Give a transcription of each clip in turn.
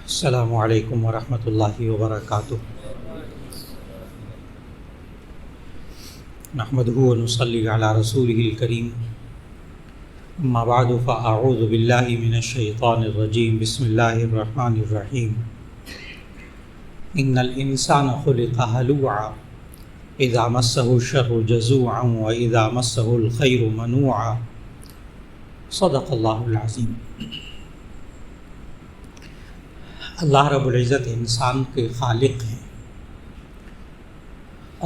السلام علیکم ورحمۃ اللہ وبرکاتہ۔ نحمده ونصلی علی رسولہ الکریم، اما بعد فاعوذ باللہ من الشیطان الرجیم، بسم اللہ الرحمن الرحیم۔ ان الانسان خلق ہلوعا اذا مسہ الشر جزوعا واذا مسہ الخیر منوعا، صدق اللہ العظیم۔ اللہ رب العزت انسان کے خالق ہیں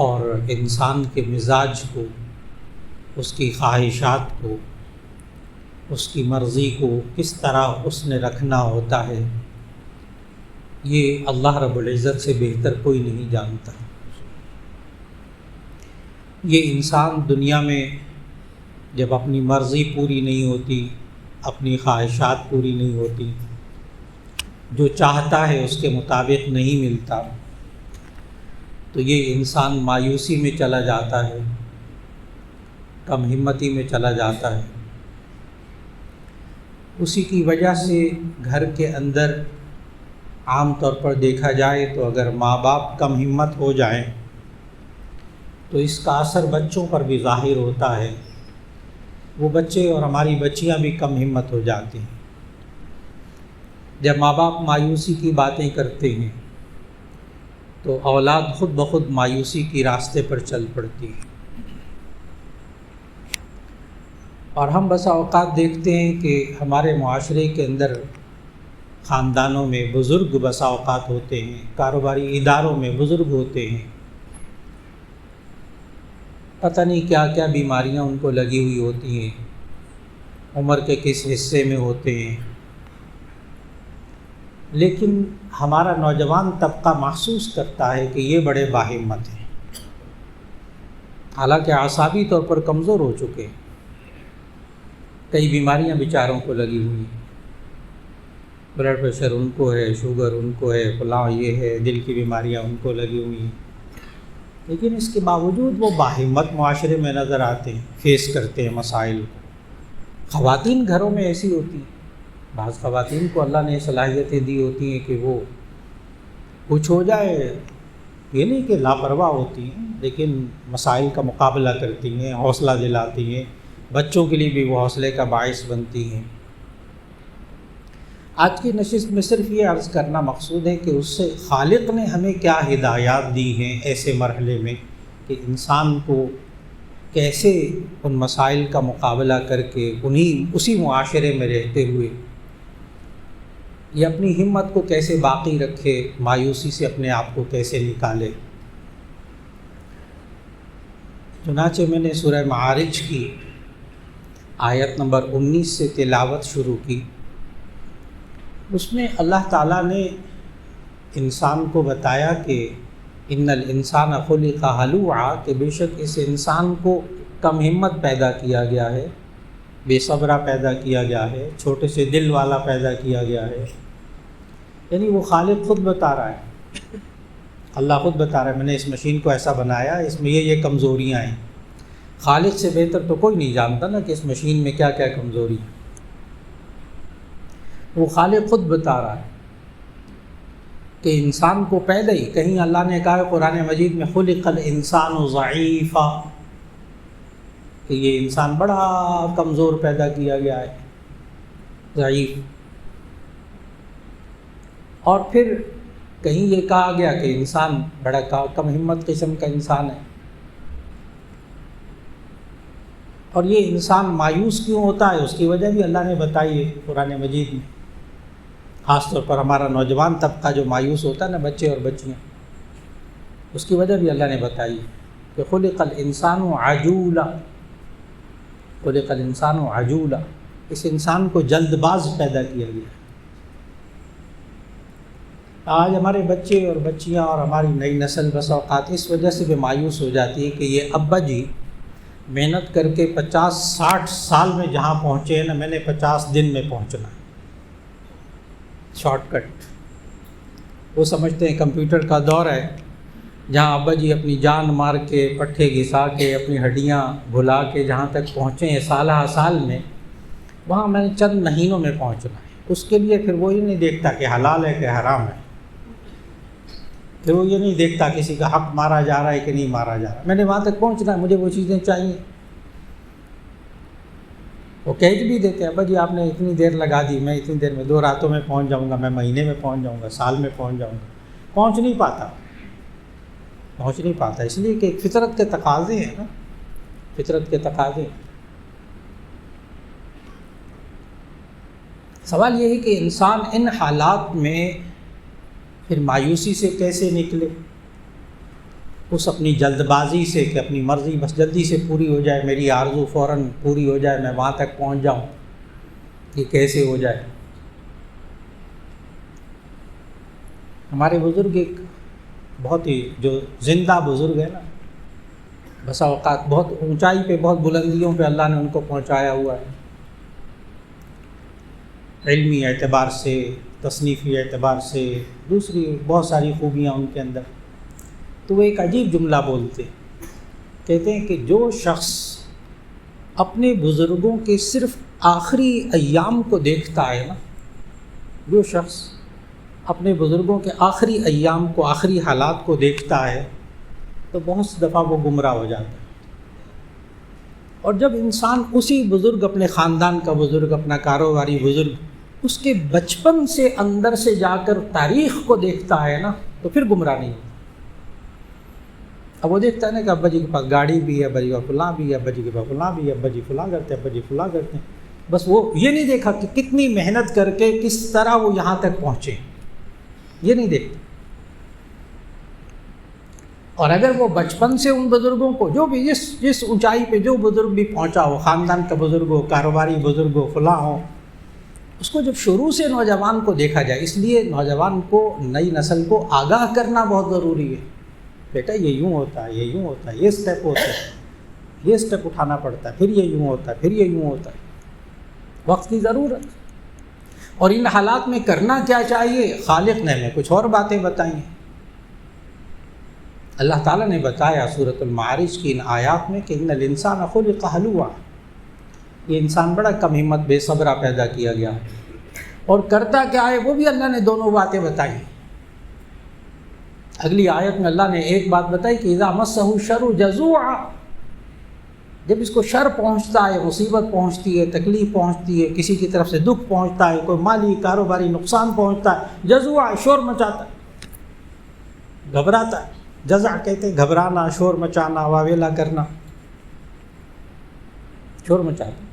اور انسان کے مزاج کو، اس کی خواہشات کو، اس کی مرضی کو کس طرح اس نے رکھنا ہوتا ہے، یہ اللہ رب العزت سے بہتر کوئی نہیں جانتا۔ یہ انسان دنیا میں جب اپنی مرضی پوری نہیں ہوتی، اپنی خواہشات پوری نہیں ہوتی، جو چاہتا ہے اس کے مطابق نہیں ملتا، تو یہ انسان مایوسی میں چلا جاتا ہے، کم ہمتی میں چلا جاتا ہے۔ اسی کی وجہ سے گھر کے اندر عام طور پر دیکھا جائے تو اگر ماں باپ کم ہمت ہو جائیں تو اس کا اثر بچوں پر بھی ظاہر ہوتا ہے۔ وہ بچے اور ہماری بچیاں بھی کم ہمت ہو جاتی ہیں۔ جب ماں باپ مایوسی کی باتیں کرتے ہیں تو اولاد خود بخود مایوسی کی راستے پر چل پڑتی ہے۔ اور ہم بسا اوقات دیکھتے ہیں کہ ہمارے معاشرے کے اندر خاندانوں میں بزرگ بسا اوقات ہوتے ہیں، کاروباری اداروں میں بزرگ ہوتے ہیں، پتہ نہیں کیا کیا بیماریاں ان کو لگی ہوئی ہوتی ہیں، عمر کے کس حصے میں ہوتے ہیں، لیکن ہمارا نوجوان طبقہ محسوس کرتا ہے کہ یہ بڑے باہمت ہیں، حالانکہ اعصابی طور پر کمزور ہو چکے ہیں۔ کئی بیماریاں بیچاروں کو لگی ہوئی ہیں، بلڈ پریشر ان کو ہے، شوگر ان کو ہے، فلاں یہ ہے، دل کی بیماریاں ان کو لگی ہوئی ہیں، لیکن اس کے باوجود وہ باہمت معاشرے میں نظر آتے ہیں، فیس کرتے ہیں مسائل کو۔ خواتین گھروں میں ایسی ہوتی ہیں، بعض خواتین کو اللہ نے صلاحیتیں دی ہوتی ہیں کہ وہ کچھ ہو جائے، یہ نہیں کہ لاپرواہ ہوتی ہیں، لیکن مسائل کا مقابلہ کرتی ہیں، حوصلہ دلاتی ہیں، بچوں کے لیے بھی وہ حوصلے کا باعث بنتی ہیں۔ آج کی نشست میں صرف یہ عرض کرنا مقصود ہے کہ اس سے خالق نے ہمیں کیا ہدایات دی ہیں ایسے مرحلے میں کہ انسان کو کیسے ان مسائل کا مقابلہ کر کے اسی معاشرے میں رہتے ہوئے یہ اپنی ہمت کو کیسے باقی رکھے، مایوسی سے اپنے آپ کو کیسے نکالے۔ چنانچہ میں نے سورہ معارج کی آیت نمبر 19 سے تلاوت شروع کی۔ اس میں اللہ تعالیٰ نے انسان کو بتایا کہ ان الانسان خلق ہلوعا، کہ بے شک اس انسان کو کم ہمت پیدا کیا گیا ہے، بے صبرہ پیدا کیا گیا ہے، چھوٹے سے دل والا پیدا کیا گیا ہے۔ یعنی وہ خالق خود بتا رہا ہے، اللہ خود بتا رہا ہے میں نے اس مشین کو ایسا بنایا، اس میں یہ کمزوریاں ہیں۔ خالق سے بہتر تو کوئی نہیں جانتا نا کہ اس مشین میں کیا کیا کمزوری ہے۔ وہ خالق خود بتا رہا ہے کہ انسان کو پہلے ہی، کہیں اللہ نے کہا ہے قرآن مجید میں خلق الانسان ضعیفا، کہ یہ انسان بڑا کمزور پیدا کیا گیا ہے، ضعیف۔ اور پھر کہیں یہ کہا گیا کہ انسان بڑا کم ہمت قسم کا انسان ہے۔ اور یہ انسان مایوس کیوں ہوتا ہے اس کی وجہ بھی اللہ نے بتائی ہے قرآن مجید میں، خاص طور پر ہمارا نوجوان طبقہ جو مایوس ہوتا ہے نا، بچے اور بچیاں، اس کی وجہ بھی اللہ نے بتائی ہے کہ خلق الانسان عجولا، خلق الانسان عجولا، اس انسان کو جلد باز پیدا کیا گیا۔ آج ہمارے بچے اور بچیاں اور ہماری نئی نسل بس اوقات اس وجہ سے بھی مایوس ہو جاتی ہے کہ یہ ابا جی محنت کر کے 50-60 سال میں جہاں پہنچے ہیں نا، میں نے 50 دن میں پہنچنا ہے، شارٹ کٹ۔ وہ سمجھتے ہیں کمپیوٹر کا دور ہے، جہاں ابا جی اپنی جان مار کے، پٹھے گھسا کے، اپنی ہڈیاں بھلا کے جہاں تک پہنچے ہیں سالہ سال میں، وہاں میں نے چند مہینوں میں پہنچنا ہے۔ اس کے لیے پھر وہ یہ نہیں دیکھتا کہ حلال ہے کہ حرام ہے، پھر وہ یہ نہیں دیکھتا کسی کا حق مارا جا رہا ہے کہ نہیں مارا جا رہا، میں نے وہاں تک پہنچنا ہے، مجھے وہ چیزیں چاہیے۔ وہ کہہ بھی دیتے ہیں ابا جی آپ نے اتنی دیر لگا دی، میں اتنی دیر میں 2 راتوں میں پہنچ جاؤں گا، میں مہینے میں پہنچ جاؤں گا، سال میں پہنچ جاؤں گا، پہنچ نہیں پاتا، اس لیے کہ فطرت کے تقاضے ہیں نا، فطرت کے تقاضے۔ سوال یہ ہے کہ انسان ان حالات میں پھر مایوسی سے کیسے نکلے، اس اپنی جلد بازی سے کہ اپنی مرضی بس جلدی سے پوری ہو جائے، میری آرزو فوراً پوری ہو جائے، میں وہاں تک پہنچ جاؤں، یہ کیسے ہو جائے؟ ہمارے بزرگ ایک بہت ہی جو زندہ بزرگ ہے نا، بسا اوقات بہت اونچائی پہ، بہت بلندیوں پہ اللہ نے ان کو پہنچایا ہوا ہے، علمی اعتبار سے، تصنیفی اعتبار سے، دوسری بہت ساری خوبیاں ان کے اندر۔ تو وہ ایک عجیب جملہ بولتے، کہتے ہیں کہ جو شخص اپنے بزرگوں کے صرف آخری ایام کو دیکھتا ہے نا، جو شخص اپنے بزرگوں کے آخری ایام کو، آخری حالات کو دیکھتا ہے تو بہت سی دفعہ وہ گمراہ ہو جاتا ہے۔ اور جب انسان اسی بزرگ، اپنے خاندان کا بزرگ، اپنا کاروباری بزرگ، اس کے بچپن سے اندر سے جا کر تاریخ کو دیکھتا ہے نا، تو پھر گمراہ نہیں ہوتا۔ اب وہ دیکھتا ہے نا کہ ابا جی کے پاس گاڑی بھی ہے، ابا جی کا فلاں بھی ہے، ابا جی کے پاس فلاں بھی ہے، ابا جی فلاں کرتے ہیں، ابا جی فلاں کرتے ہیں، بس وہ یہ نہیں دیکھا کہ کتنی محنت کر کے کس طرح وہ یہاں تک پہنچے، یہ نہیں دیکھتا۔ اور اگر وہ بچپن سے ان بزرگوں کو، جو بھی جس اونچائی پہ جو بزرگ بھی پہنچا ہو، خاندان کا بزرگ ہو، کاروباری بزرگ ہو، فلاں ہو، اس کو جب شروع سے نوجوان کو دیکھا جائے، اس لیے نوجوان کو، نئی نسل کو آگاہ کرنا بہت ضروری ہے، بیٹا یہ یوں ہوتا ہے، یہ یوں ہوتا ہے، یہ سٹیپ ہوتا ہے، یہ سٹیپ اٹھانا پڑتا ہے، پھر یہ یوں ہوتا ہے، پھر یہ یوں ہوتا ہے، وقت کی ضرورت۔ اور ان حالات میں کرنا کیا چاہیے؟ خالق نے ہمیں کچھ اور باتیں بتائی ہیں۔ اللہ تعالیٰ نے بتایا سورۃ المعارج کی ان آیات میں کہ ان الانسان خلق ہلوعا، یہ انسان بڑا کم ہمت، بے صبرا پیدا کیا گیا، اور کرتا کیا ہے وہ بھی اللہ نے دونوں باتیں بتائی۔ اگلی آیت میں اللہ نے ایک بات بتائی کہ اذا مسہ الشر جزوعا، جب اس کو شر پہنچتا ہے، مصیبت پہنچتی ہے، تکلیف پہنچتی ہے، کسی کی طرف سے دکھ پہنچتا ہے، کوئی مالی کاروباری نقصان پہنچتا ہے، جزوعا، شور مچاتا ہے، گھبراتا ہے۔ جزع کہتے ہیں گھبرانا، شور مچانا، واویلا کرنا، شور مچاتا۔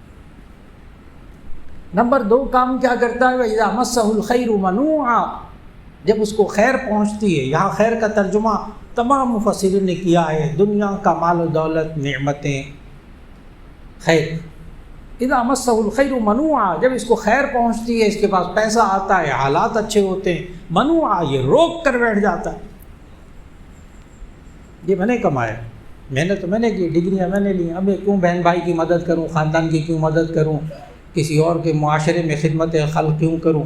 نمبر 2 کام کیا کرتا ہے؟ اذا مسہ الخیر منوعا، جب اس کو خیر پہنچتی ہے۔ یہاں خیر کا ترجمہ تمام مفسرین نے کیا ہے، دنیا کا مال و دولت، نعمتیں، خیر۔ اذا مسہ الخیر منوعا، جب اس کو خیر پہنچتی ہے، اس کے پاس پیسہ آتا ہے، حالات اچھے ہوتے ہیں، منوعا، یہ روک کر بیٹھ جاتا ہے، یہ میں نے کمایا، محنت تو میں نے کی، ڈگریاں میں نے لی، اب میں کیوں بہن بھائی کی مدد کروں، خاندان کی کیوں مدد کروں، کسی اور کے معاشرے میں خدمت خلق کیوں کروں؟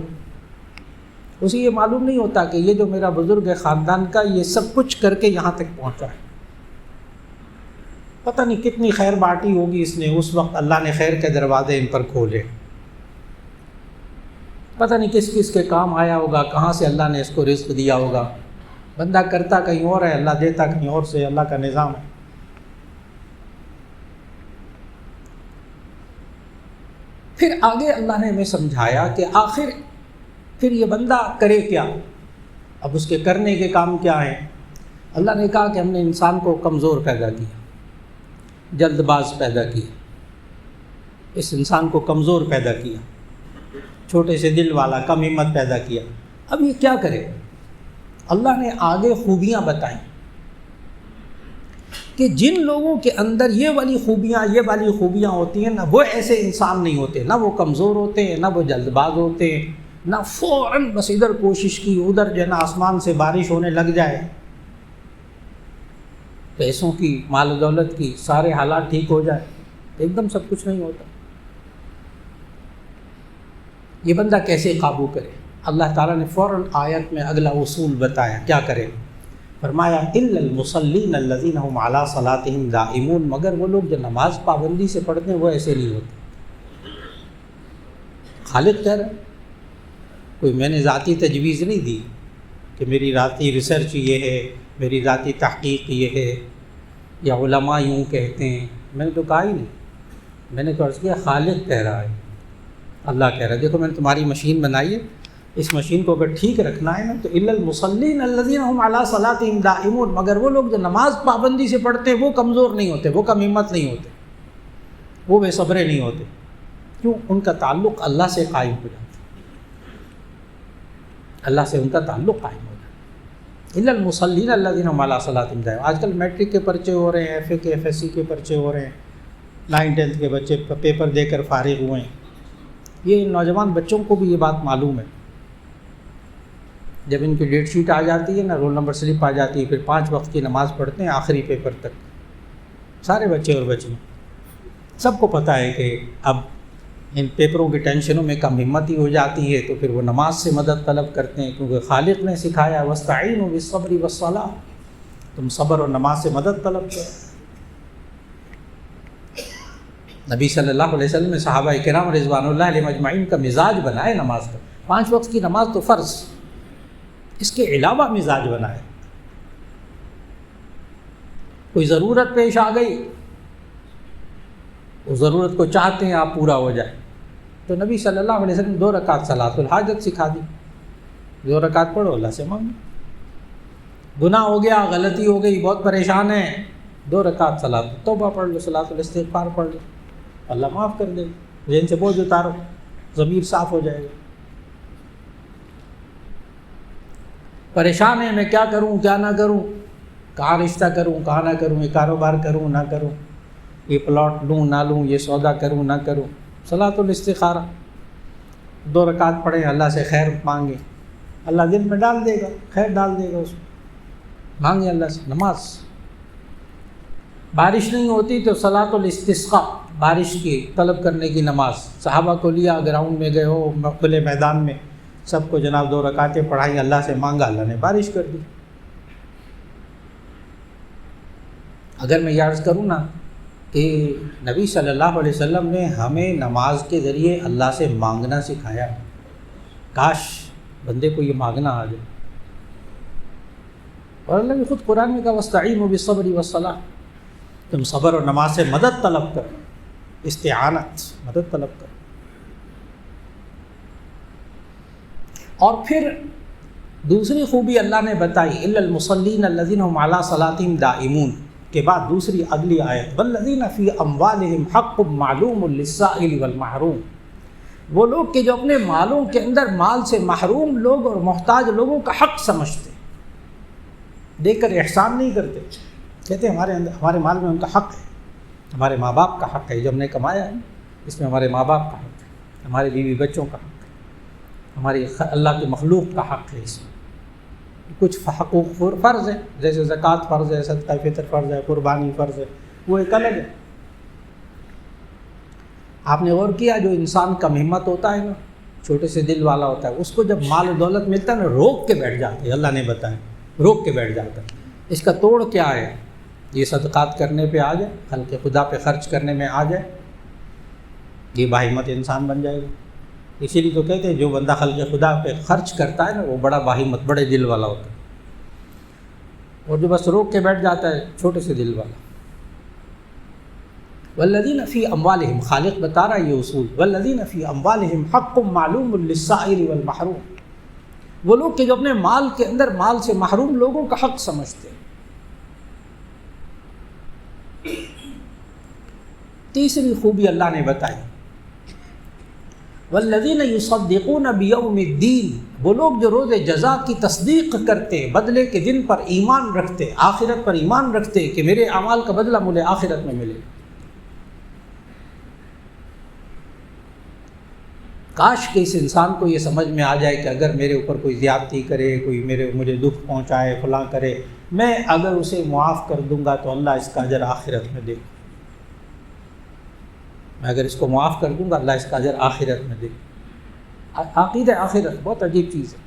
اسے یہ معلوم نہیں ہوتا کہ یہ جو میرا بزرگ ہے خاندان کا، یہ سب کچھ کر کے یہاں تک پہنچا ہے، پتہ نہیں کتنی خیر بانٹی ہوگی اس نے، اس وقت اللہ نے خیر کے دروازے ان پر کھولے، پتہ نہیں کس کس کے کام آیا ہوگا، کہاں سے اللہ نے اس کو رزق دیا ہوگا۔ بندہ کرتا کہیں اور ہے، اللہ دیتا کہیں اور سے، اللہ کا نظام ہے۔ پھر آگے اللہ نے ہمیں سمجھایا کہ آخر پھر یہ بندہ کرے کیا، اب اس کے کرنے کے کام کیا ہیں۔ اللہ نے کہا کہ ہم نے انسان کو کمزور پیدا کیا، جلد باز پیدا کیا، اس انسان کو کمزور پیدا کیا، چھوٹے سے دل والا، کم ہمت پیدا کیا۔ اب یہ کیا کرے؟ اللہ نے آگے خوبیاں بتائیں کہ جن لوگوں کے اندر یہ والی خوبیاں ہوتی ہیں نا، وہ ایسے انسان نہیں ہوتے، نہ وہ کمزور ہوتے ہیں، نہ وہ جلد باز ہوتے ہیں، نہ فوراً بس ادھر کوشش کی، ادھر جو ہے نا آسمان سے بارش ہونے لگ جائے، پیسوں کی، مال و دولت کی، سارے حالات ٹھیک ہو جائے، ایک دم سب کچھ نہیں ہوتا۔ یہ بندہ کیسے قابو کرے؟ اللہ تعالیٰ نے فوراً آیت میں اگلا اصول بتایا، کیا کرے؟ فرمایا الا المصلین الذین هم علی صلاتهم دائمون، مگر وہ لوگ جو نماز پابندی سے پڑھتے ہیں وہ ایسے نہیں ہوتے۔ خالق کہہ رہے کوئی میں نے ذاتی تجویز نہیں دی کہ میری ذاتی ریسرچ یہ ہے، میری ذاتی تحقیق یہ ہے، یا علماء یوں کہتے ہیں، میں نے تو کہا ہی نہیں. میں نے تو عرض کیا خالق کہہ رہا ہے، اللہ کہہ رہا ہے. دیکھو میں نے تمہاری مشین بنائی ہے، اس مشین کو اگر ٹھیک رکھنا ہے نا تو الا المصلین الذین هم علی صلاتهم دائمون، مگر وہ لوگ جو نماز پابندی سے پڑھتے ہیں وہ کمزور نہیں ہوتے، وہ کم ہمت نہیں ہوتے، وہ بے صبرے نہیں ہوتے. کیوں؟ ان کا تعلق اللہ سے قائم ہو جاتا ہے، اللہ سے ان کا تعلق قائم ہو جاتا ہے. الا المصلین الذین هم علی صلاتهم دائمون. آج کل میٹرک کے پرچے ہو رہے ہیں، ایف اے کے ایف ایس سی کے پرچے ہو رہے ہیں، 9 10 کے بچے پیپر دے کر فارغ ہوئے ہیں. یہ نوجوان بچوں کو بھی یہ بات معلوم ہے. جب ان کی ڈیٹ شیٹ آ جاتی ہے نا، رول نمبر سلپ آ جاتی ہے، پھر 5 وقت کی نماز پڑھتے ہیں آخری پیپر تک. سارے بچے اور بچیاں سب کو پتہ ہے کہ اب ان پیپروں کی ٹینشنوں میں کم ہمت ہی ہو جاتی ہے، تو پھر وہ نماز سے مدد طلب کرتے ہیں، کیونکہ خالق نے سکھایا وَاسْتَعِينُوا بِالصَّبْرِ وَالصَّلَاةِ، تم صبر اور نماز سے مدد طلب کرو. نبی صلی اللہ علیہ وسلم نے صحابہ کرام رضوان اللہ علیہم اجمعین کا مزاج بنائے نماز کا. 5 وقت کی نماز تو فرض، اس کے علاوہ مزاج بنائے. کوئی ضرورت پیش آ گئی، اس ضرورت کو چاہتے ہیں آپ پورا ہو جائے، تو نبی صلی اللہ علیہ وسلم 2 رکعت صلاۃ الحاجت سکھا دی. 2 رکعت پڑھو، اللہ سے مانگو. گناہ ہو گیا، غلطی ہو گئی، بہت پریشان ہیں، 2 رکعت صلاۃ توبہ پڑھ لو، صلاۃ الاستغفار پڑھ لو، اللہ معاف کر دے گا. ذہن سے بوجھ اتارو، ضمیر صاف ہو جائے گا. پریشان ہے میں کیا کروں کیا نہ کروں، کہاں رشتہ کروں کہاں نہ کروں، یہ کاروبار کروں نہ کروں، یہ پلاٹ لوں نہ لوں، یہ سودا کروں نہ کروں. صلاۃ الاستخارہ 2 رکعت پڑھیں، اللہ سے خیر مانگیں، اللہ دل میں ڈال دے گا، خیر ڈال دے گا اس میں. مانگیں اللہ سے. نماز بارش نہیں ہوتی تو صلاۃ الاستسقاء، بارش کی طلب کرنے کی نماز. صحابہ کو لیا، گراؤنڈ میں گئے ہو، کھلے میدان میں، سب کو جناب 2 رکعتیں پڑھائی، اللہ سے مانگا، اللہ نے بارش کر دی. اگر میں یہ عرض کروں نا کہ نبی صلی اللہ علیہ وسلم نے ہمیں نماز کے ذریعے اللہ سے مانگنا سکھایا، کاش بندے کو یہ مانگنا آ جائے. اور اللہ نے خود قرآن میں کہا وَاسْتَعِينُوا بِالصَّبْرِ وَالصَّلَاةِ، تم صبر اور نماز سے مدد طلب کرو، استعانت، مدد طلب کرو. اور پھر دوسری خوبی اللہ نے بتائی الا المصلین الذین هم علی صلاتهم دائمون کے بعد دوسری اگلی آیت والذین فی اموالہم حق معلوم للسائل والمحروم، وہ لوگ کہ جو اپنے مالوں کے اندر مال سے محروم لوگ اور محتاج لوگوں کا حق سمجھتے، دیکھ کر احسان نہیں کرتے، کہتے ہیں ہمارے مال میں ان کا حق ہے، ہمارے ماں باپ کا حق ہے، جو ہم نے کمایا ہے اس میں ہمارے ماں باپ کا حق ہے، ہمارے بیوی بچوں کا حق ہے، ہماری اللہ کی مخلوق کا حق ہے. اس میں کچھ حقوق فرض ہے، جیسے زکوٰۃ فرض ہے، صدقہ فطر فرض ہے، قربانی فرض ہے، وہ ایک الگ ہے. آپ نے غور کیا جو انسان کم ہمت ہوتا ہے نا، چھوٹے سے دل والا ہوتا ہے، اس کو جب مال و دولت ملتا ہے نا روک کے بیٹھ جاتے ہیں. اللہ نے بتایا روک کے بیٹھ جاتا ہے. اس کا توڑ کیا ہے؟ یہ صدقات کرنے پہ آ جائے، خلق خدا پہ خرچ کرنے میں آ جائے، یہ باہمت انسان بن جائے گا. اسی لیے تو کہتے ہیں جو بندہ خلق خدا پہ خرچ کرتا ہے نا وہ بڑا باہمت، بڑے دل والا ہوتا ہے، اور جو بس روک کے بیٹھ جاتا ہے چھوٹے سے دل والا. والذین فی اموالہم، خالق بتا رہا ہے یہ اصول، والذین فی اموالہم حق معلوم للسائل والمحروم، وہ لوگ کہ جو اپنے مال کے اندر مال سے محروم لوگوں کا حق سمجھتے ہیں. تیسری خوبی اللہ نے بتائی والذین یصدقون بیوم الدین، وہ لوگ جو روز جزا کی تصدیق کرتے، بدلے کے دن پر ایمان رکھتے، آخرت پر ایمان رکھتے کہ میرے اعمال کا بدلہ مجھے آخرت میں ملے. کاش کہ اس انسان کو یہ سمجھ میں آ جائے کہ اگر میرے اوپر کوئی زیادتی کرے، کوئی مجھے دکھ پہنچائے، فلاں کرے، میں اگر اسے معاف کر دوں گا تو اللہ اس کا اجر آخرت میں دے گا. میں اگر اس کو معاف کر دوں گا اللہ اس کا اجر آخرت میں دے گا. عقیدہ آخرت بہت عجیب چیز ہے.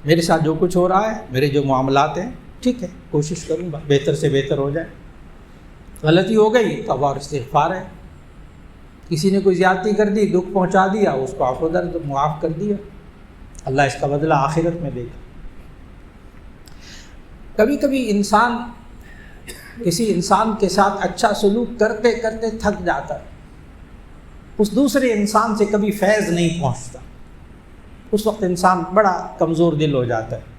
میرے ساتھ جو کچھ ہو رہا ہے، میرے جو معاملات ہیں، ٹھیک ہے کوشش کروں گا بہتر سے بہتر ہو جائے. غلطی ہو گئی توبہ اور استغفار ہے. کسی نے کوئی زیادتی کر دی، دکھ پہنچا دیا، اس کو عفو درد معاف کر دیا، اللہ اس کا بدلہ آخرت میں دے گا۔ کبھی کبھی انسان کسی انسان کے ساتھ اچھا سلوک کرتے کرتے تھک جاتا ہے، اس دوسرے انسان سے کبھی فیض نہیں پہنچتا، اس وقت انسان بڑا کمزور دل ہو جاتا ہے،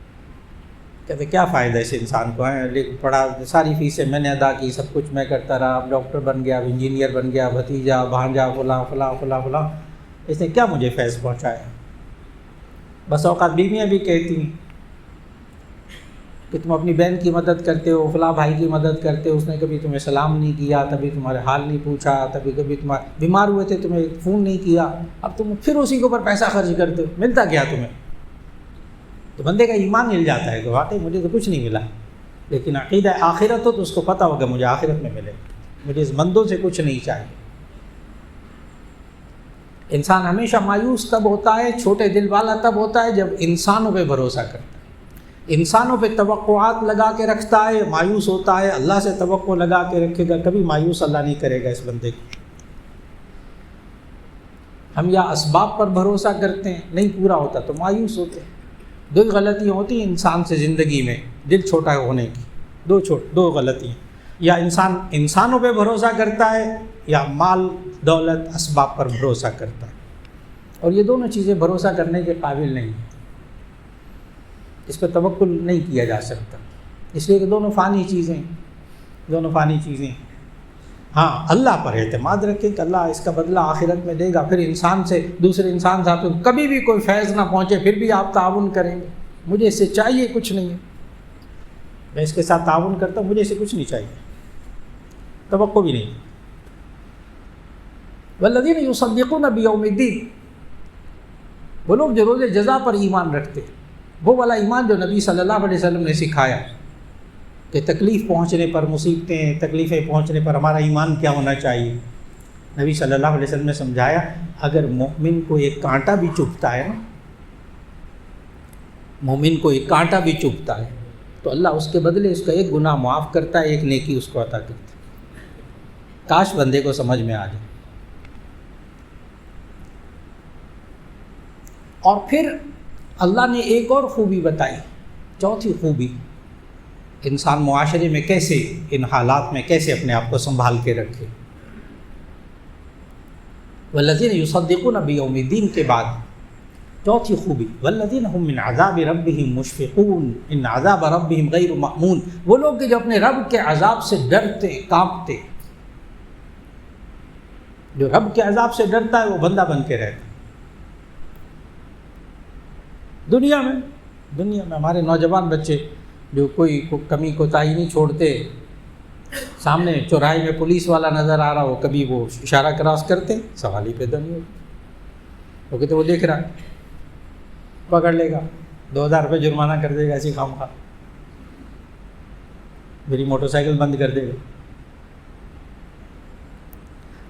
کہتے کیا فائدہ اس انسان کو ہے، پڑھا ساری فیسیں میں نے ادا کی، سب کچھ میں کرتا رہا، اب ڈاکٹر بن گیا، اب انجینئر بن گیا، بھتیجا بھانجا فلاں فلاں فلاں فلاں، اس نے کیا مجھے فیض پہنچایا۔ بس اوقات بیویاں بھی کہتی ہیں کہ تم اپنی بہن کی مدد کرتے ہو، فلاں بھائی کی مدد کرتے ہو، اس نے کبھی تمہیں سلام نہیں کیا، تبھی تمہارے حال نہیں پوچھا، کبھی تمہارے بیمار ہوئے تھے تمہیں فون نہیں کیا، اب تم پھر اسی کے اوپر پیسہ خرچ کرتے ہو، ملتا کیا تمہیں؟ تو بندے کا ایمان ہل جاتا ہے کہ واقعی مجھے تو کچھ نہیں ملا، لیکن عقیدہ آخرت ہو تو اس کو پتہ ہوگا مجھے آخرت میں ملے، مجھے اس بندوں سے کچھ نہیں چاہیے۔ انسان ہمیشہ مایوس تب ہوتا ہے، چھوٹے دل والا تب ہوتا ہے جب انسانوں پہ بھروسہ کرتا ہے، انسانوں پہ توقعات لگا کے رکھتا ہے، مایوس ہوتا ہے، اللہ سے توقع لگا کے رکھے گا، کبھی مایوس اللہ نہیں کرے گا اس بندے کو۔ ہم یا اسباب پر بھروسہ کرتے ہیں، نہیں پورا ہوتا تو مایوس ہوتے ہیں۔ دو غلطیاں ہوتی ہیں انسان سے زندگی میں دل چھوٹا ہونے کی، دو غلطیاں، یا انسان انسانوں پہ بھروسہ کرتا ہے یا مال دولت اسباب پر بھروسہ کرتا ہے، اور یہ دونوں چیزیں بھروسہ کرنے کے قابل نہیں ہیں، اس پہ توکل نہیں کیا جا سکتا، اس لیے کہ دونوں فانی چیزیں۔ ہاں اللہ پر اعتماد رکھیں کہ اللہ اس کا بدلہ آخرت میں دے گا، پھر انسان سے دوسرے انسان سے آپ کو کبھی بھی کوئی فیض نہ پہنچے پھر بھی آپ تعاون کریں گے، مجھے اس سے چاہیے کچھ نہیں ہے، میں اس کے ساتھ تعاون کرتا ہوں، مجھے اسے کچھ نہیں چاہیے، توقع بھی نہیں۔ والذین یصدقون بیوم الدین، وہ لوگ جو روز جزا پر ایمان رکھتے ہیں، وہ والا ایمان جو نبی صلی اللہ علیہ وسلم نے سکھایا کہ تکلیف پہنچنے پر، مصیبتیں تکلیفیں پہنچنے پر ہمارا ایمان کیا ہونا چاہیے۔ نبی صلی اللہ علیہ وسلم نے سمجھایا اگر مومن کو ایک کانٹا بھی چبھتا ہے نا، مومن کو ایک کانٹا بھی چبھتا ہے تو اللہ اس کے بدلے اس کا ایک گناہ معاف کرتا ہے، ایک نیکی اس کو عطا کرتا ہے۔ کاش بندے کو سمجھ میں آ جائے۔ اور پھر اللہ نے ایک اور خوبی بتائی، چوتھی خوبی، انسان معاشرے میں کیسے، ان حالات میں کیسے اپنے آپ کو سنبھال کے رکھے۔ والذین یصدقون بیوم الدین کے بعد چوتھی خوبی، والذین هم من عذاب ربهم مشفقون ان عذاب ربهم غیر مأمون، وہ لوگ کہ جو اپنے رب کے عذاب سے ڈرتے کانپتے، جو رب کے عذاب سے ڈرتا ہے وہ بندہ بن کے رہتا ہے۔ دنیا میں ہمارے نوجوان بچے جو کوئی کمی کوتاہی نہیں چھوڑتے، سامنے چوراہے میں پولیس والا نظر آ رہا ہو، کبھی وہ اشارہ کراس کرتے، سوال ہی پیدا نہیں ہوتا، وہ کہتے وہ دیکھ رہا ہے، پکڑ لے گا، 2000 روپے جرمانہ کر دے گا، ایسی خام خواہ میری موٹر سائیکل بند کر دے گا۔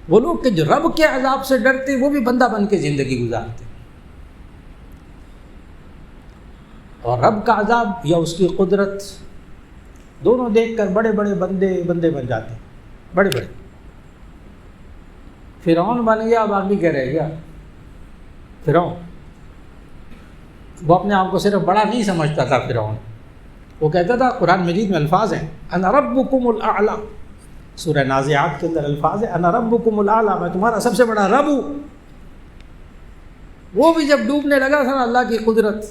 وہ لوگ کہ جو رب کے عذاب سے ڈرتے وہ بھی بندہ بن کے زندگی گزارتے، اور رب کا عذاب یا اس کی قدرت دونوں دیکھ کر بڑے بڑے بندے بن جاتے ہیں، بڑے بڑے۔ فرعون بن گیا، اب آدمی کہہ رہے گا فرعون، وہ اپنے آپ کو صرف بڑا نہیں سمجھتا تھا فرعون، وہ کہتا تھا، قرآن مجید میں الفاظ ہیں انا ربکم الاعلی، سورہ نازعات کے اندر الفاظ ہے انا ربکم الاعلی، میں تمہارا سب سے بڑا رب ہوں۔ وہ بھی جب ڈوبنے لگا تھا نا اللہ کی قدرت،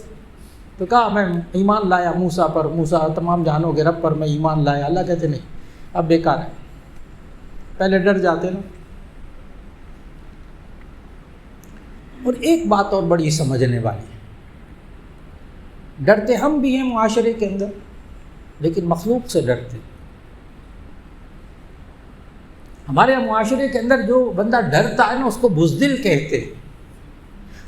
تو کہا میں ایمان لایا موسیٰ پر، موسیٰ تمام جہانوں کے رب پر میں ایمان لایا۔ اللہ کہتے نہیں، اب بیکار ہے، پہلے ڈر جاتے نا۔ اور ایک بات اور بڑی سمجھنے والی ہے، ڈرتے ہم بھی ہیں معاشرے کے اندر، لیکن مخلوق سے ڈرتے۔ ہمارے معاشرے کے اندر جو بندہ ڈرتا ہے نا اس کو بزدل کہتے ہیں،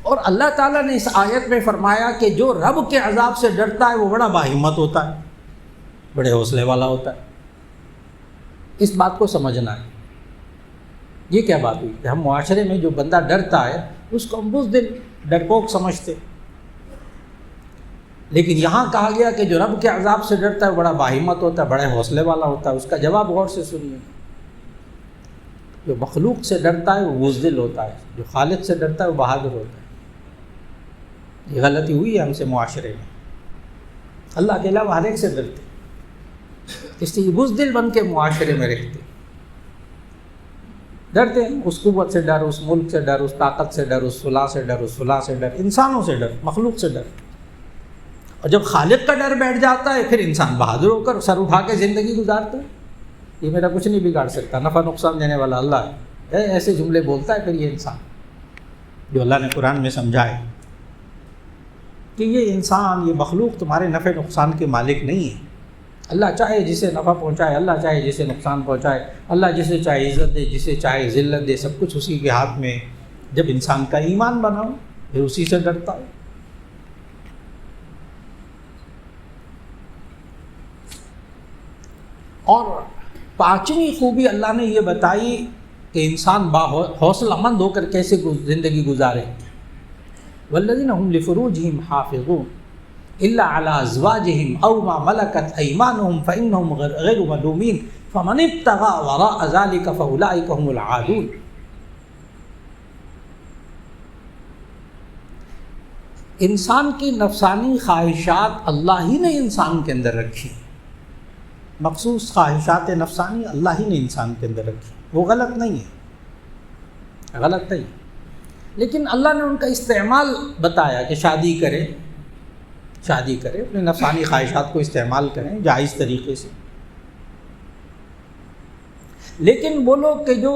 اور اللہ تعالیٰ نے اس آیت میں فرمایا کہ جو رب کے عذاب سے ڈرتا ہے وہ بڑا باہمت ہوتا ہے، بڑے حوصلے والا ہوتا ہے۔ اس بات کو سمجھنا ہے۔ یہ کیا بات ہوئی کہ ہم معاشرے میں جو بندہ ڈرتا ہے اس کو ہم بزدل ڈرپوک سمجھتے، لیکن یہاں کہا گیا کہ جو رب کے عذاب سے ڈرتا ہے وہ بڑا باہمت ہوتا ہے، بڑے حوصلے والا ہوتا ہے۔ اس کا جواب غور سے سنیے، جو مخلوق سے ڈرتا ہے وہ بزدل ہوتا ہے، جو خالق سے ڈرتا ہے وہ بہادر ہوتا ہے۔ یہ غلطی ہوئی ہے ہم سے معاشرے میں، اللہ کے علاوہ ہر ایک سے ڈرتے، اس لیے بزدل بن کے معاشرے میں رہتے، ڈرتے ہیں اس قوت سے ڈر، اس ملک سے ڈر، اس طاقت سے ڈر، اس صلح سے ڈر، اس صلح سے ڈر، انسانوں سے ڈر، مخلوق سے ڈر۔ اور جب خالق کا ڈر بیٹھ جاتا ہے پھر انسان بہادر ہو کر سر اٹھا کے زندگی گزارتا ہے، یہ میرا کچھ نہیں بگاڑ سکتا، نفع نقصان دینے والا اللہ ہے، ایسے جملے بولتا ہے پھر یہ انسان، جو اللہ نے قرآن میں سمجھائے کہ یہ انسان، یہ مخلوق تمہارے نفع نقصان کے مالک نہیں ہے، اللہ چاہے جسے نفع پہنچائے، اللہ چاہے جسے نقصان پہنچائے، اللہ جسے چاہے عزت دے، جسے چاہے ذلت دے، سب کچھ اسی کے ہاتھ میں۔ جب انسان کا ایمان بنا ہو پھر اسی سے ڈرتا ہو۔ اور پانچویں خوبی اللہ نے یہ بتائی کہ انسان حوصلہ مند ہو کر کیسے زندگی گزارے۔ والذین هم لفروجهم حافظون الا علی ازواجهم او ما ملکت ایمانهم فانهم غیر ملومین فمن ابتغى وراء ذلك فاولئک هم العادون۔ انسان کی نفسانی خواہشات اللہ ہی نے انسان کے اندر رکھی، مخصوص خواہشات نفسانی اللہ ہی نے انسان کے اندر رکھی، وہ غلط نہیں ہے، غلط نہیں، لیکن اللہ نے ان کا استعمال بتایا کہ شادی کرے، اپنے نفسانی خواہشات کو استعمال کریں جائز طریقے سے۔ لیکن وہ لوگ کہ جو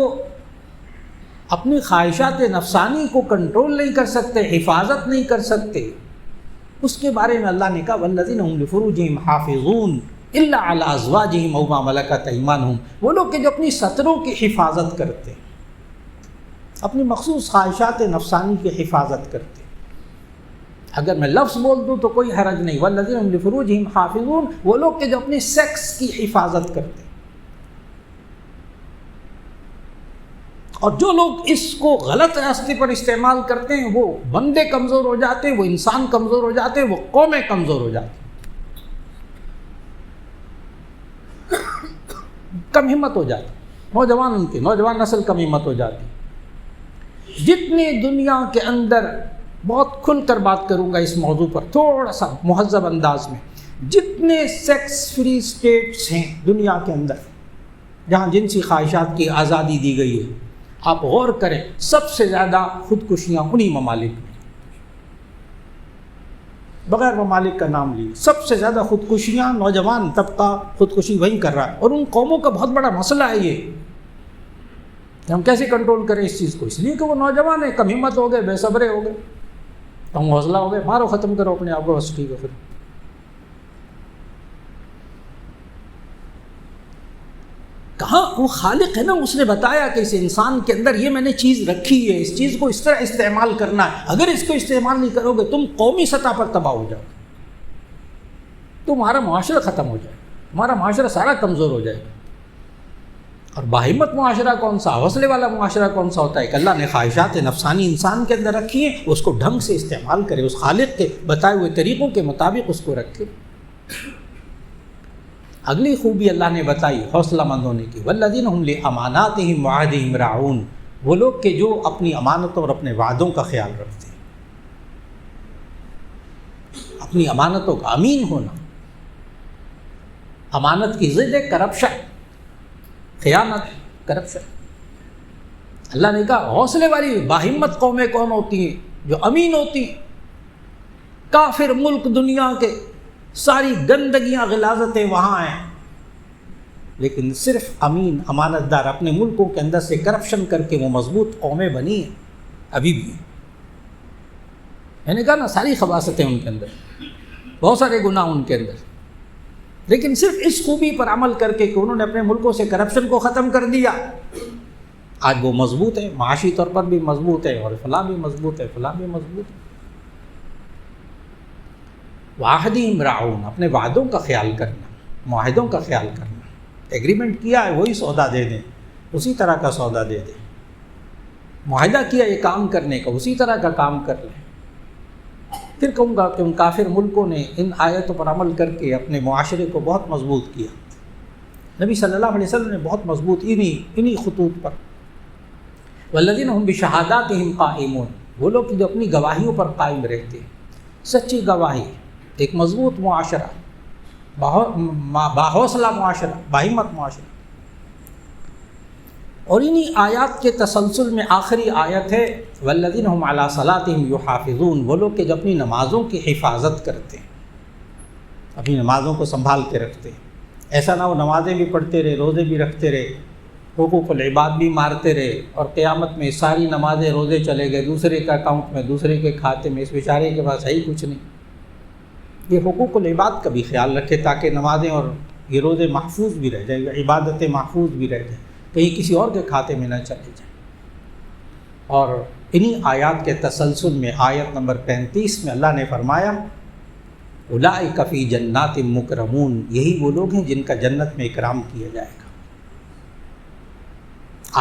اپنی خواہشات نفسانی کو کنٹرول نہیں کر سکتے، حفاظت نہیں کر سکتے، اس کے بارے میں اللہ نے کہا والذین هم لفروجهم حافظون الا علی ازواجهم او ما ملکت ایمانهم، وہ لوگ کہ جو اپنی ستروں کی حفاظت کرتے، اپنی مخصوص خواہشات نفسانی کی حفاظت کرتے۔ اگر میں لفظ بول دوں تو کوئی حرج نہیں، والذین هم لفروجهم حافظون، وہ لوگ کہ جو اپنی سیکس کی حفاظت کرتے۔ اور جو لوگ اس کو غلط راستے پر استعمال کرتے ہیں وہ بندے کمزور ہو جاتے ہیں، وہ انسان کمزور ہو جاتے ہیں، وہ قومیں کمزور ہو جاتی ہیں، کم ہمت ہو جاتی، نوجوان نسل کم ہمت ہو جاتی۔ جتنے دنیا کے اندر، بہت کھل کر بات کروں گا اس موضوع پر تھوڑا سا مہذب انداز میں، جتنے سیکس فری سٹیٹس ہیں دنیا کے اندر جہاں جنسی خواہشات کی آزادی دی گئی ہے، آپ غور کریں سب سے زیادہ خودکشیاں انہی ممالک میں، بغیر ممالک کا نام لیے، سب سے زیادہ خودکشیاں نوجوان طبقہ خودکشی وہیں کر رہا ہے۔ اور ان قوموں کا بہت بڑا مسئلہ ہے یہ کہ ہم کیسے کنٹرول کریں اس چیز کو، اس لیے کہ وہ نوجوان ہیں، کم ہمت ہو گئے، بے صبرے ہو گئے، کم حوصلہ ہو گئے، مارو ختم کرو اپنے آپ کو، بس ٹھیک ہے۔ پھر کہاں وہ خالق ہے نا، اس نے بتایا کہ اس انسان کے اندر یہ میں نے چیز رکھی ہے، اس چیز کو اس طرح استعمال کرنا ہے، اگر اس کو استعمال نہیں کرو گے تم قومی سطح پر تباہ ہو جاؤ، تمہارا معاشرہ ختم ہو جائے، ہمارا معاشرہ سارا کمزور ہو جائے گا۔ اور باہمت معاشرہ کون سا، حوصلے والا معاشرہ کون سا ہوتا ہے کہ اللہ نے خواہشات نفسانی انسان کے اندر رکھی ہیں، اس کو ڈھنگ سے استعمال کرے، اس خالق کے بتائے ہوئے طریقوں کے مطابق اس کو رکھے۔ اگلی خوبی اللہ نے بتائی حوصلہ مند ہونے کی، والذین هم لاماناتهم وعهدهم راعون، وہ لوگ کہ جو اپنی امانتوں اور اپنے وعدوں کا خیال رکھتے ہیں، اپنی امانتوں کا امین ہونا۔ امانت کی ضد ہے کرپشن، خیانت، کرپشن۔ اللہ نے کہا حوصلے والی باہمت قومیں کون ہوتی ہیں؟ جو امین ہوتی ہیں۔ کافر ملک دنیا کے ساری گندگیاں غلاظتیں وہاں ہیں، لیکن صرف امین امانت دار اپنے ملکوں کے اندر سے کرپشن کر کے وہ مضبوط قومیں بنی ہیں، ابھی بھی ہیں۔ میں نے کہا نا ساری خباثتیں ان کے اندر، بہت سارے گناہ ان کے اندر، لیکن صرف اس خوبی پر عمل کر کے کہ انہوں نے اپنے ملکوں سے کرپشن کو ختم کر دیا، آج وہ مضبوط ہے، معاشی طور پر بھی مضبوط ہے، اور فلاں بھی مضبوط ہے، فلاں بھی مضبوط ہے۔ وعہدہم راعون، اپنے وعدوں کا خیال کرنا، معاہدوں کا خیال کرنا، ایگریمنٹ کیا ہے وہی سودا دے دیں، اسی طرح کا سودا دے دیں، معاہدہ کیا یہ کام کرنے کا اسی طرح کا کام کر لیں۔ پھر کہوں گا کہ ان کافر ملکوں نے ان آیتوں پر عمل کر کے اپنے معاشرے کو بہت مضبوط کیا، نبی صلی اللہ علیہ وسلم نے بہت مضبوط انہی خطوط پر۔ والذین هم بشہاداتہم قائمون، وہ لوگ جو اپنی گواہیوں پر قائم رہتے ہیں۔ سچی گواہی، ایک مضبوط معاشرہ، باحوصلہ معاشرہ، باہمت معاشرہ۔ اور انہی آیات کے تسلسل میں آخری آیت ہے والذین هم علی صلاتهم یحافظون، وہ لوگ کہ جو اپنی نمازوں کی حفاظت کرتے ہیں، اپنی نمازوں کو سنبھال کے رکھتے ہیں۔ ایسا نہ ہو نمازیں بھی پڑھتے رہے، روزے بھی رکھتے رہے، حقوق العباد بھی مارتے رہے، اور قیامت میں ساری نمازیں روزے چلے گئے دوسرے کے اکاؤنٹ میں، دوسرے کے کھاتے میں، اس بیچارے کے پاس ہے ہی کچھ نہیں۔ یہ حقوق العباد کا بھی خیال رکھے تاکہ نمازیں اور یہ روزے محفوظ بھی رہ جائیں، عبادتیں محفوظ بھی رہ جائیں، کہیں کسی اور کے کھاتے میں نہ چلے جائیں۔ اور انہی آیات کے تسلسل میں آیت نمبر 35 میں اللہ نے فرمایا اولئک فی جنات مکرمون، یہی وہ لوگ ہیں جن کا جنت میں اکرام کیا جائے گا۔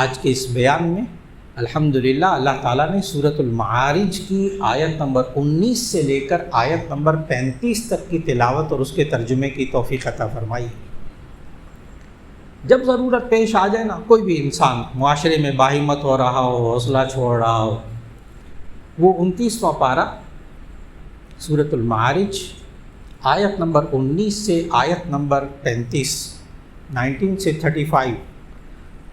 آج کے اس بیان میں الحمدللہ اللہ تعالیٰ نے سورۃ المعارج کی آیت نمبر 19 سے لے کر آیت نمبر 35 تک کی تلاوت اور اس کے ترجمے کی توفیق عطا فرمائی۔ جب ضرورت پیش آ جائے نا، کوئی بھی انسان معاشرے میں باہمت ہو رہا ہو، حوصلہ چھوڑ رہا ہو، وہ 29واں پارہ سورۃ المعارج آیت نمبر 19 سے آیت نمبر 35 19 سے 35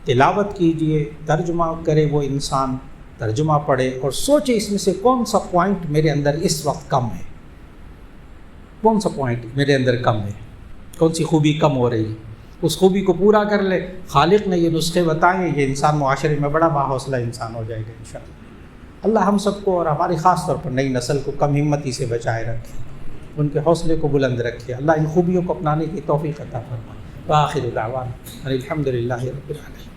تلاوت کیجئے، ترجمہ کرے وہ انسان، ترجمہ پڑھے اور سوچے اس میں سے کون سا پوائنٹ میرے اندر اس وقت کم ہے، کون سا پوائنٹ میرے اندر کم ہے، کون سی خوبی کم ہو رہی ہے، اس خوبی کو پورا کر لے۔ خالق نے یہ نسخے بتائیں، یہ انسان معاشرے میں بڑا باحوصلہ انسان ہو جائے گا انشاءاللہ۔ اللہ ہم سب کو اور ہماری خاص طور پر نئی نسل کو کم ہمتی سے بچائے رکھے، ان کے حوصلے کو بلند رکھے، اللہ ان خوبیوں کو اپنانے کی توفیق عطا فرمائے۔ وآخر دعوانا الحمدللہ رب العالمین۔